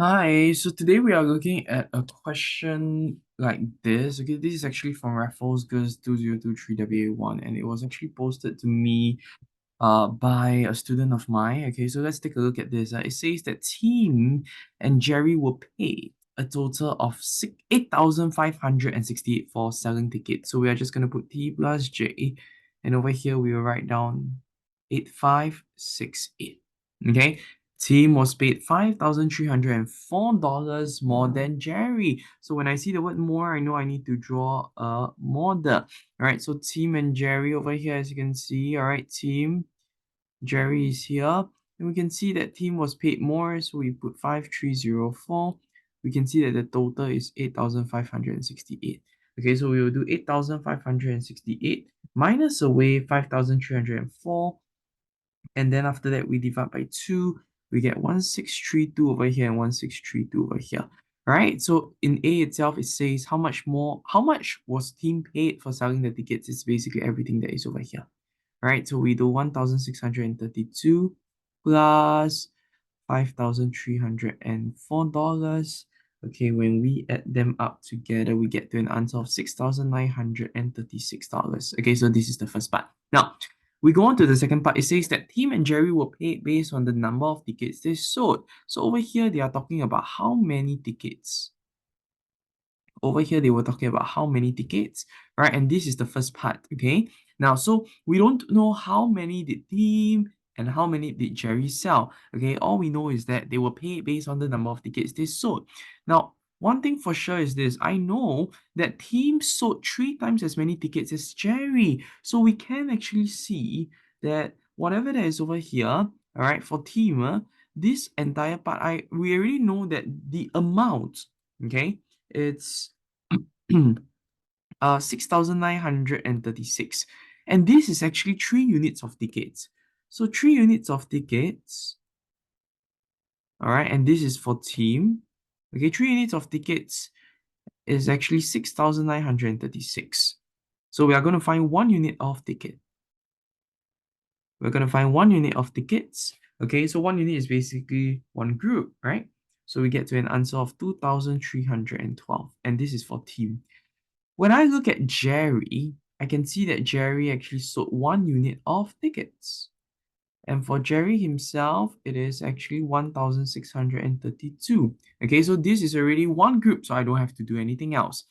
Hi, so today we are looking at a question like this. Okay, this is actually from Raffles Girls 2023 WA1, and it was actually posted to me by a student of mine. Okay, so let's take a look at this. It says that Tim and Jerry were paid a total of 8,568 for selling tickets. So we are just gonna put T plus J, and over here we will write down 8,568. Okay. Tim was paid $5,304 more than Jerry. So when I see the word more, I know I need to draw a model. All right, so Tim and Jerry over here, as you can see. All right, Tim, Jerry is here. And we can see that Tim was paid more, so we put 5,304. We can see that the total is 8,568. Okay, so we will do 8,568 minus away 5,304. And then after that, we divide by 2. We get 1,632 over here and 1,632 over here. Right? So in A itself, it says how much was team paid for selling the tickets. It's basically everything that is over here. Right? So we do 1,632 plus $5,304. Okay, when we add them up together, we get to an answer of $6,936. Okay, so this is the first part. Now, we go on to the second part. It says that Tim and Jerry were paid based on the number of tickets they sold. So over here, they are talking about how many tickets. Over here, they were talking about how many tickets, right? And this is the first part, okay? Now, so we don't know how many did Tim and how many did Jerry sell, okay? All we know is that they were paid based on the number of tickets they sold. Now, one thing for sure is this. I know that Tim sold 3 times as many tickets as Jerry. So we can actually see that whatever that is over here, all right, for Tim, this entire part, we already know that the amount, okay, it's 6,936. And this is actually 3 units of tickets. So 3 units of tickets, all right, and this is for team. Okay, 3 units of tickets is actually 6,936. So we are going to find 1 unit of ticket. We're going to find 1 unit of tickets. Okay, so 1 unit is basically 1 group, right? So we get to an answer of 2,312. And this is for team. When I look at Jerry, I can see that Jerry actually sold 1 unit of tickets. And for Jerry himself, it is actually 1,632. Okay, so this is already 1 group, so I don't have to do anything else.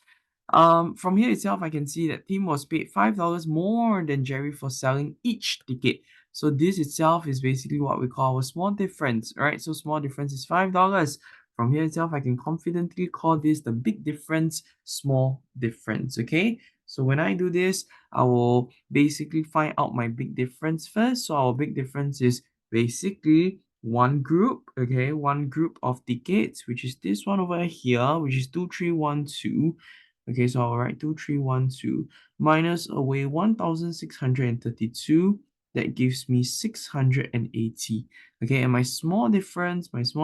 From here itself, I can see that Tim was paid $5 more than Jerry for selling each ticket. So this itself is basically what we call a small difference, right? So small difference is $5. From here itself, I can confidently call this the big difference, small difference, okay? So when I do this, I will basically find out my big difference first. So our big difference is basically 1 group, okay? 1 group of tickets, which is this one over here, which is 2312. Okay, so I'll write 2312 minus away 1,632. That gives me 680. Okay, and my small difference is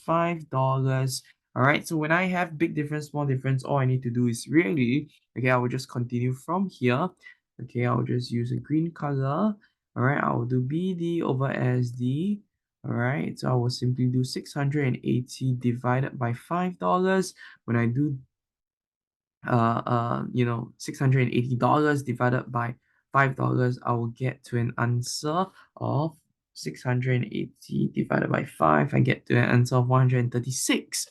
$5. All right, so when I have big difference, small difference, all I need to do is really, okay, I will just continue from here. Okay, I'll just use a green color. All right, I will do BD over SD. All right, so I will simply do 680 divided by $5. When I do $680 divided by $5, I will get to an answer of 680 divided by 5. I get to an answer of 136.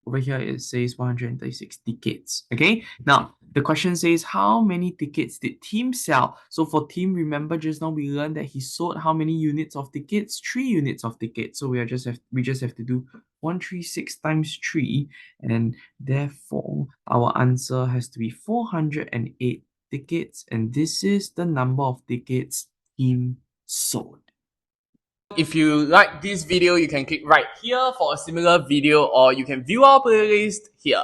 Over here, it says 136 tickets. Okay, now the question says, how many tickets did Tim sell? So for Tim, remember just now we learned that he sold how many units of tickets? 3 units of tickets. So we just have to do 136 times 3, and therefore our answer has to be 408 tickets, and this is the number of tickets Tim sold. If you like this video, you can click right here for a similar video, or you can view our playlist here.